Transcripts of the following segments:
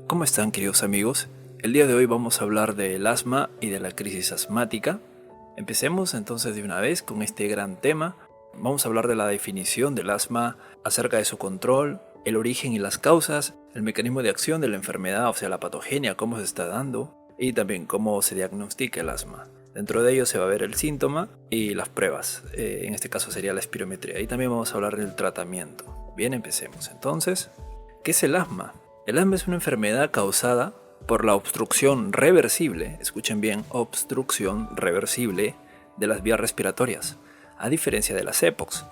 ¿Cómo están, queridos amigos? El día de hoy vamos a hablar del asma y de la crisis asmática. Empecemos entonces de una vez con este gran tema. Vamos a hablar de la definición del asma, acerca de su control, el origen y las causas, el mecanismo de acción de la enfermedad, o sea, la patogenia, cómo se está dando, y también cómo se diagnostica el asma. Dentro de ello se va a ver el síntoma y las pruebas, en este caso sería la espirometría. Y también vamos a hablar del tratamiento. Bien, empecemos entonces. ¿Qué es el asma? El asma es una enfermedad causada por la obstrucción reversible, escuchen bien, obstrucción reversible de las vías respiratorias, a diferencia de las EPOCs.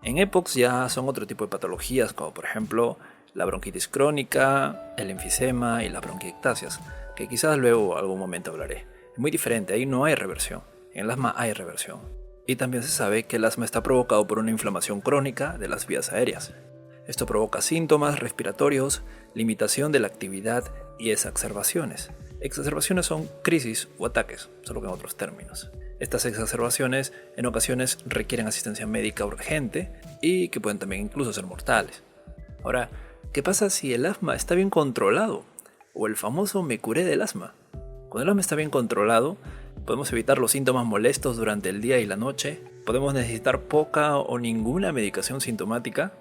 En EPOCs ya son otro tipo de patologías, como por ejemplo la bronquitis crónica, el enfisema y las bronquiectasias, que quizás luego algún momento hablaré. Es muy diferente, ahí no hay reversión, en el asma hay reversión. Y también se sabe que el asma está provocado por una inflamación crónica de las vías aéreas. Esto provoca síntomas respiratorios, limitación de la actividad y exacerbaciones. Exacerbaciones son crisis o ataques, solo que en otros términos. Estas exacerbaciones en ocasiones requieren asistencia médica urgente y que pueden también incluso ser mortales. Ahora, ¿qué pasa si el asma está bien controlado? O el famoso me curé del asma. Cuando el asma está bien controlado, podemos evitar los síntomas molestos durante el día y la noche, podemos necesitar poca o ninguna medicación sintomática,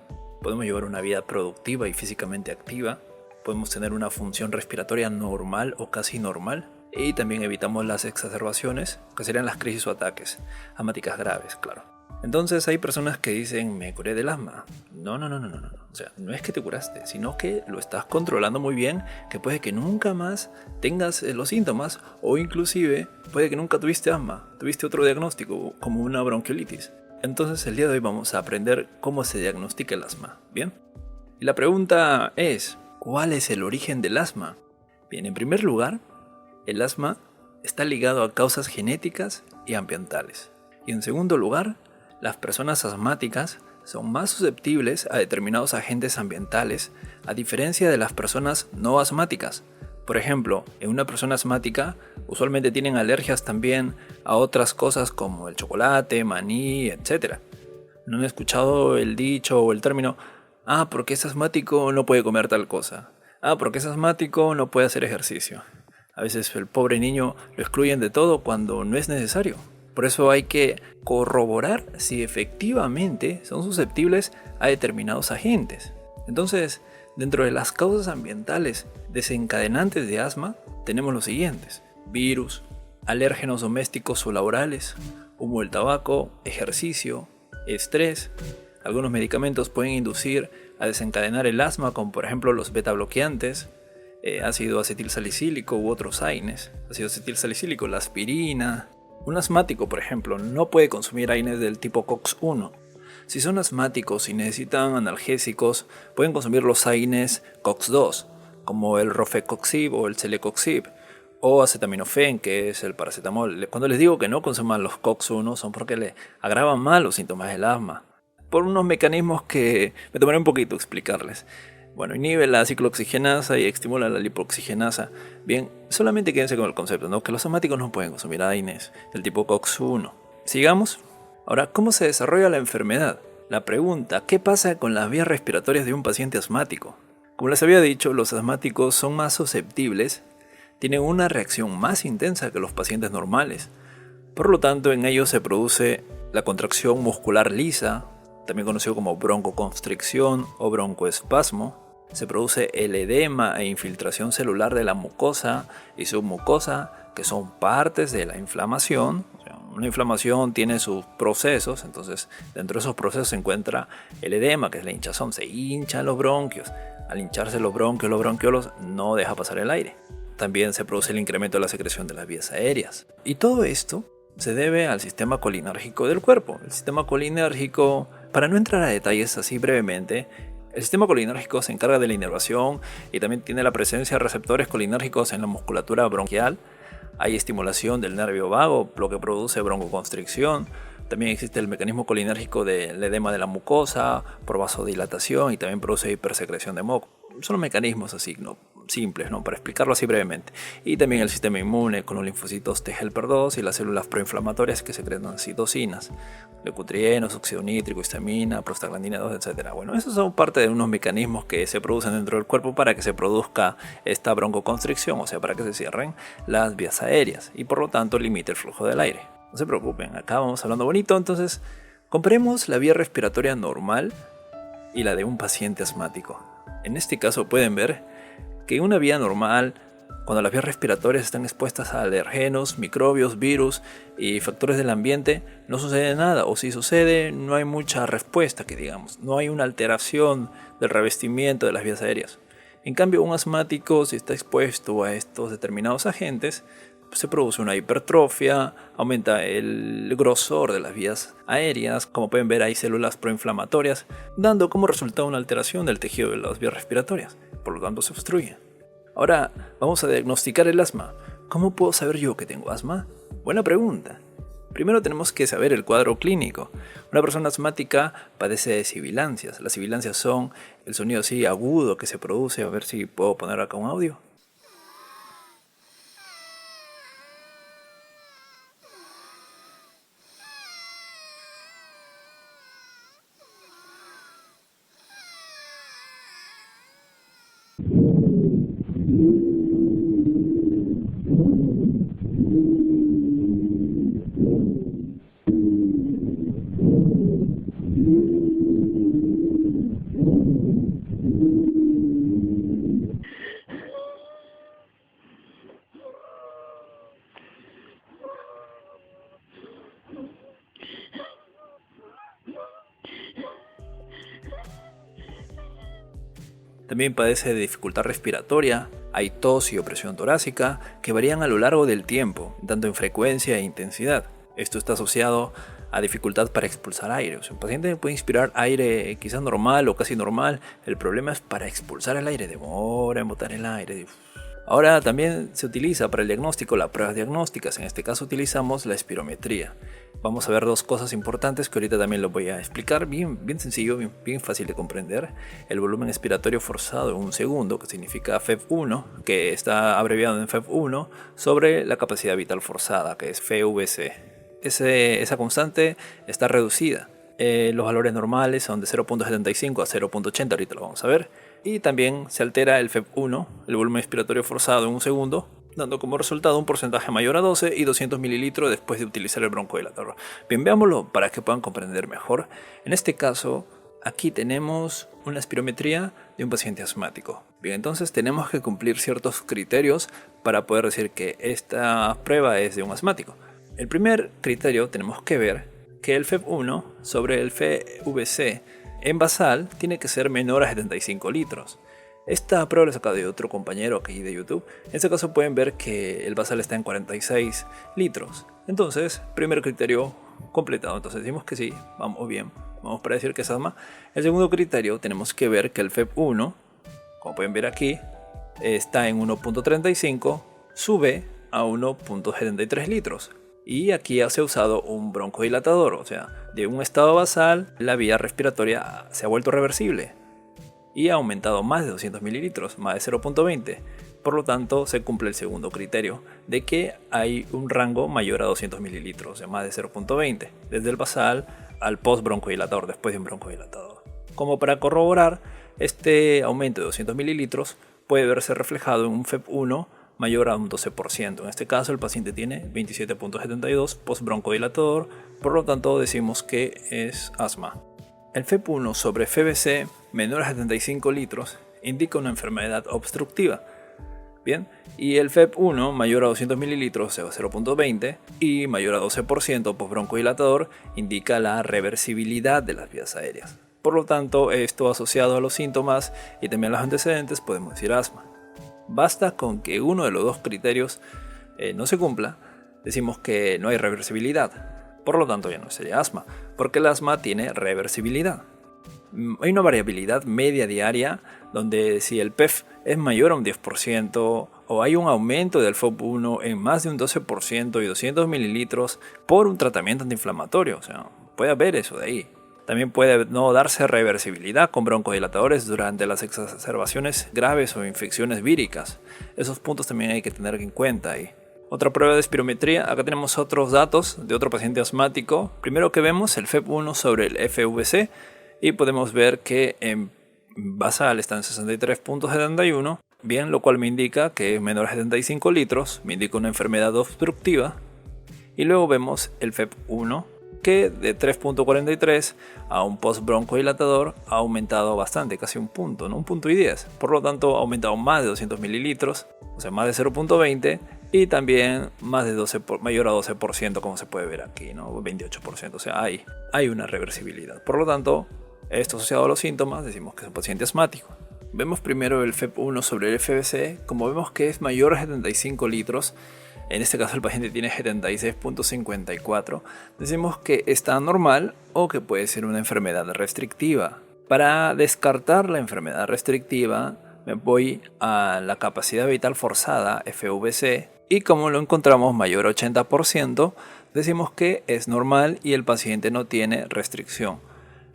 podemos llevar una vida productiva y físicamente activa, podemos tener una función respiratoria normal o casi normal, y también evitamos las exacerbaciones, que serían las crisis o ataques, asmáticas graves, claro. Entonces hay personas que dicen, me curé del asma. No. O sea, no es que te curaste, sino que lo estás controlando muy bien, que puede que nunca más tengas los síntomas, o inclusive puede que nunca tuviste asma, tuviste otro diagnóstico, como una bronquiolitis. Entonces el día de hoy vamos a aprender cómo se diagnostica el asma, ¿bien? Y la pregunta es, ¿cuál es el origen del asma? Bien, en primer lugar, el asma está ligado a causas genéticas y ambientales. Y en segundo lugar, las personas asmáticas son más susceptibles a determinados agentes ambientales, a diferencia de las personas no asmáticas. Por ejemplo, en una persona asmática usualmente tienen alergias también a otras cosas como el chocolate, maní, etc. ¿No han escuchado el dicho o el término, porque es asmático no puede comer tal cosa? Porque es asmático no puede hacer ejercicio. A veces el pobre niño lo excluyen de todo cuando no es necesario. Por eso hay que corroborar si efectivamente son susceptibles a determinados agentes. Entonces, dentro de las causas ambientales desencadenantes de asma, tenemos los siguientes: virus, alérgenos domésticos o laborales, humo del tabaco, ejercicio, estrés. Algunos medicamentos pueden inducir a desencadenar el asma, como por ejemplo los beta-bloqueantes, ácido acetilsalicílico u otros AINES, ácido acetilsalicílico, la aspirina. Un asmático, por ejemplo, no puede consumir AINES del tipo COX-1. Si son asmáticos y necesitan analgésicos, pueden consumir los AINES COX-2, como el rofecoxib o el celecoxib, o acetaminofén, que es el paracetamol. Cuando les digo que no consuman los COX-1 son porque le agravan más los síntomas del asma, por unos mecanismos que me tomaré un poquito explicarles. Bueno, inhibe la ciclooxigenasa y estimula la lipoxigenasa. Bien, solamente quédense con el concepto, ¿no? Que los asmáticos no pueden consumir AINES del tipo COX-1. Sigamos. Ahora, ¿cómo se desarrolla la enfermedad? La pregunta, ¿qué pasa con las vías respiratorias de un paciente asmático? Como les había dicho, los asmáticos son más susceptibles, tienen una reacción más intensa que los pacientes normales. Por lo tanto, en ellos se produce la contracción muscular lisa, también conocido como broncoconstricción o broncoespasmo. Se produce el edema e infiltración celular de la mucosa y submucosa, que son partes de la inflamación. O sea, una inflamación tiene sus procesos, entonces dentro de esos procesos se encuentra el edema, que es la hinchazón. Se hinchan los bronquios. Al hincharse los bronquiolos no deja pasar el aire. También se produce el incremento de la secreción de las vías aéreas. Y todo esto se debe al sistema colinérgico del cuerpo. El sistema colinérgico, para no entrar a detalles así brevemente, el sistema colinérgico se encarga de la inervación y también tiene la presencia de receptores colinérgicos en la musculatura bronquial. Hay estimulación del nervio vago, lo que produce broncoconstricción. También existe el mecanismo colinérgico del edema de la mucosa por vasodilatación y también produce hipersecreción de moco. Son mecanismos así, ¿no? simples, ¿no? Para explicarlo así brevemente. Y también el sistema inmune con los linfocitos T helper 2 y las células proinflamatorias que secretan citocinas, leucotrienos, óxido nítrico, histamina, prostaglandina 2, etc. Bueno, esos son parte de unos mecanismos que se producen dentro del cuerpo para que se produzca esta broncoconstricción, o sea, para que se cierren las vías aéreas y por lo tanto limite el flujo del aire. No se preocupen, acá vamos hablando bonito. Entonces, comparemos la vía respiratoria normal y la de un paciente asmático. En este caso pueden ver que en una vía normal, cuando las vías respiratorias están expuestas a alergenos, microbios, virus y factores del ambiente, no sucede nada, o si sucede, no hay mucha respuesta, que digamos, no hay una alteración del revestimiento de las vías aéreas. En cambio, un asmático, si está expuesto a estos determinados agentes, se produce una hipertrofia, aumenta el grosor de las vías aéreas, como pueden ver hay células proinflamatorias, dando como resultado una alteración del tejido de las vías respiratorias, por lo tanto se obstruye. Ahora vamos a diagnosticar el asma. ¿Cómo puedo saber yo que tengo asma? Buena pregunta. Primero tenemos que saber el cuadro clínico. Una persona asmática padece de sibilancias. Las sibilancias son el sonido así agudo que se produce. A ver si puedo poner acá un audio. También padece de dificultad respiratoria, hay tos y opresión torácica que varían a lo largo del tiempo, tanto en frecuencia e intensidad. Esto está asociado a dificultad para expulsar aire. O sea, un paciente puede inspirar aire quizás normal o casi normal, el problema es para expulsar el aire, demora en botar el aire. Ahora también se utiliza para el diagnóstico las pruebas diagnósticas, en este caso utilizamos la espirometría. Vamos a ver dos cosas importantes que ahorita también lo voy a explicar, bien sencillo, bien fácil de comprender. El volumen expiratorio forzado en un segundo, que significa FEV1, que está abreviado en FEV1, sobre la capacidad vital forzada, que es FVC. Esa constante está reducida. Los valores normales son de 0.75 a 0.80, ahorita lo vamos a ver. Y también se altera el FEV1, el volumen expiratorio forzado en un segundo, dando como resultado un porcentaje mayor a 12 y 200 mililitros después de utilizar el broncodilatador. Bien, veámoslo para que puedan comprender mejor. En este caso, aquí tenemos una espirometría de un paciente asmático. Bien, entonces tenemos que cumplir ciertos criterios para poder decir que esta prueba es de un asmático. El primer criterio tenemos que ver que el FEV1 sobre el FVC en basal tiene que ser menor a 75 litros. Esta prueba la he sacado de otro compañero aquí de YouTube. En este caso pueden ver que el basal está en 46 litros. Entonces, primer criterio completado. Entonces decimos que sí, vamos bien. Vamos para decir que es asma. El segundo criterio tenemos que ver que el FEV1, como pueden ver aquí, está en 1.35, sube a 1.73 litros. Y aquí se ha usado un broncodilatador, o sea, de un estado basal la vía respiratoria se ha vuelto reversible y ha aumentado más de 200 mililitros, más de 0.20. Por lo tanto, se cumple el segundo criterio de que hay un rango mayor a 200 mililitros, o sea, más de 0.20, desde el basal al post broncodilatador, después de un broncodilatador. Como para corroborar, este aumento de 200 mililitros puede verse reflejado en un FEV1 mayor a un 12%. En este caso el paciente tiene 27.72 post broncodilatador, por lo tanto decimos que es asma. El FEV1 sobre FVC menor a 75 litros indica una enfermedad obstructiva. Bien, y el FEV1 mayor a 200 mililitros, o sea 0.20, y mayor a 12% post broncodilatador indica la reversibilidad de las vías aéreas. Por lo tanto, esto asociado a los síntomas y también a los antecedentes podemos decir asma. Basta con que uno de los dos criterios no se cumpla, decimos que no hay reversibilidad. Por lo tanto ya no sería asma, porque el asma tiene reversibilidad. Hay una variabilidad media diaria donde si el PEF es mayor a un 10% o hay un aumento del FOB1 en más de un 12% y 200 mililitros por un tratamiento antiinflamatorio. O sea, puede haber eso de ahí. También puede no darse reversibilidad con broncodilatadores durante las exacerbaciones graves o infecciones víricas. Esos puntos también hay que tener en cuenta ahí. Otra prueba de espirometría, acá tenemos otros datos de otro paciente asmático. Primero que vemos el FEV1 sobre el FVC y podemos ver que en basal está en 63.71, bien, lo cual me indica que es menor a 75 litros, me indica una enfermedad obstructiva. Y luego vemos el FEV1 que de 3.43 a un post-broncodilatador ha aumentado bastante, casi un punto, ¿no? Un punto y 10. Por lo tanto, ha aumentado más de 200 mililitros, o sea, más de 0.20 y también más de mayor a 12%, como se puede ver aquí, ¿no? 28%, o sea, hay una reversibilidad. Por lo tanto, esto asociado a los síntomas, decimos que es un paciente asmático. Vemos primero el FEV1 sobre el FVC, como vemos que es mayor a 75 litros, en este caso el paciente tiene 76.54, decimos que está normal o que puede ser una enfermedad restrictiva. Para descartar la enfermedad restrictiva, me voy a la capacidad vital forzada, FVC, y como lo encontramos mayor a 80%, decimos que es normal y el paciente no tiene restricción.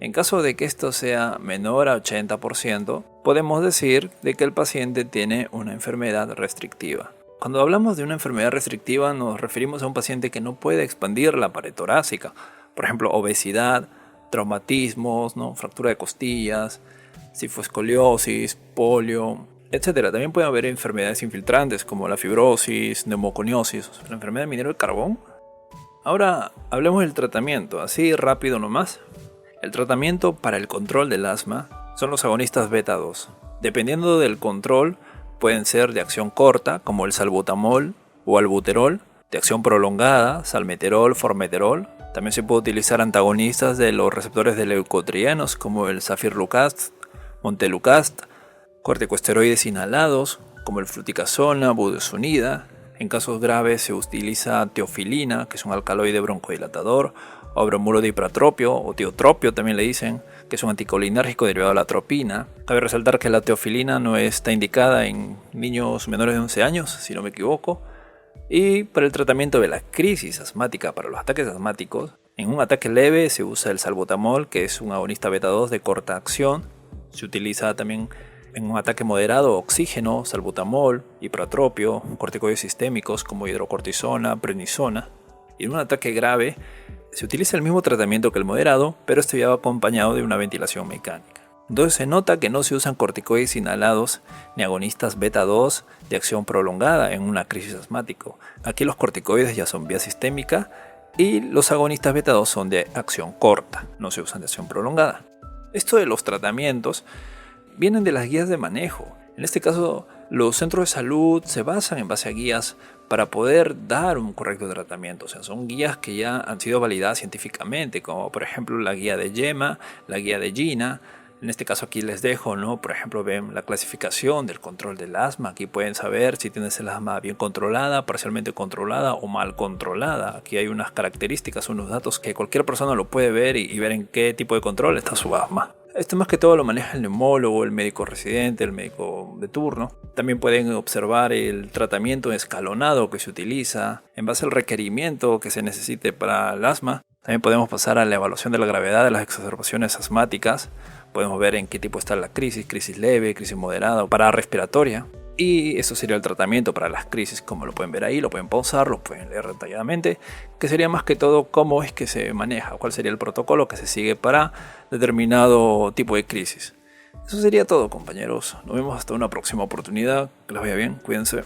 En caso de que esto sea menor a 80%, podemos decir de que el paciente tiene una enfermedad restrictiva. Cuando hablamos de una enfermedad restrictiva nos referimos a un paciente que no puede expandir la pared torácica. Por ejemplo, obesidad, traumatismos, ¿no? Fractura de costillas, cifoescoliosis, polio, etc. También puede haber enfermedades infiltrantes como la fibrosis, neumoconiosis, la enfermedad de minero de carbón. Ahora hablemos del tratamiento, así rápido nomás. El tratamiento para el control del asma son los agonistas beta 2. Dependiendo del control, pueden ser de acción corta, como el salbutamol o albuterol, de acción prolongada, salmeterol, formoterol. También se puede utilizar antagonistas de los receptores de leucotrienos, como el safirlucast, montelukast, corticosteroides inhalados, como el fluticasona, budesonida. En casos graves se utiliza teofilina, que es un alcaloide broncodilatador, o bromuro de ipratropio o tiotropio también le dicen, que es un anticolinérgico derivado de la atropina. Cabe resaltar que la teofilina no está indicada en niños menores de 11 años, si no me equivoco. Y para el tratamiento de la crisis asmática, para los ataques asmáticos, en un ataque leve se usa el salbutamol, que es un agonista beta 2 de corta acción. Se utiliza también en un ataque moderado oxígeno, salbutamol, ipratropio, corticoides sistémicos como hidrocortisona, prednisona. Y en un ataque grave se utiliza el mismo tratamiento que el moderado, pero este ya va acompañado de una ventilación mecánica. Entonces se nota que no se usan corticoides inhalados ni agonistas beta 2 de acción prolongada en una crisis asmático. Aquí los corticoides ya son vía sistémica y los agonistas beta 2 son de acción corta, no se usan de acción prolongada. Esto de los tratamientos vienen de las guías de manejo. En este caso, los centros de salud se basan en base a guías para poder dar un correcto tratamiento. O sea, son guías que ya han sido validadas científicamente, como por ejemplo la guía de Yema, la guía de Gina. En este caso aquí les dejo, ¿no? Por ejemplo, ven la clasificación del control del asma. Aquí pueden saber si tienes el asma bien controlada, parcialmente controlada o mal controlada. Aquí hay unas características, unos datos que cualquier persona lo puede ver y ver en qué tipo de control está su asma. Esto más que todo lo maneja el neumólogo, el médico residente, el médico de turno. También pueden observar el tratamiento escalonado que se utiliza en base al requerimiento que se necesite para el asma. También podemos pasar a la evaluación de la gravedad de las exacerbaciones asmáticas. Podemos ver en qué tipo está la crisis leve, crisis moderada o parada respiratoria. Y eso sería el tratamiento para las crisis, como lo pueden ver ahí, lo pueden pausar, lo pueden leer detalladamente, que sería más que todo cómo es que se maneja, cuál sería el protocolo que se sigue para determinado tipo de crisis. Eso sería todo, compañeros. Nos vemos hasta una próxima oportunidad. Que les vaya bien, cuídense.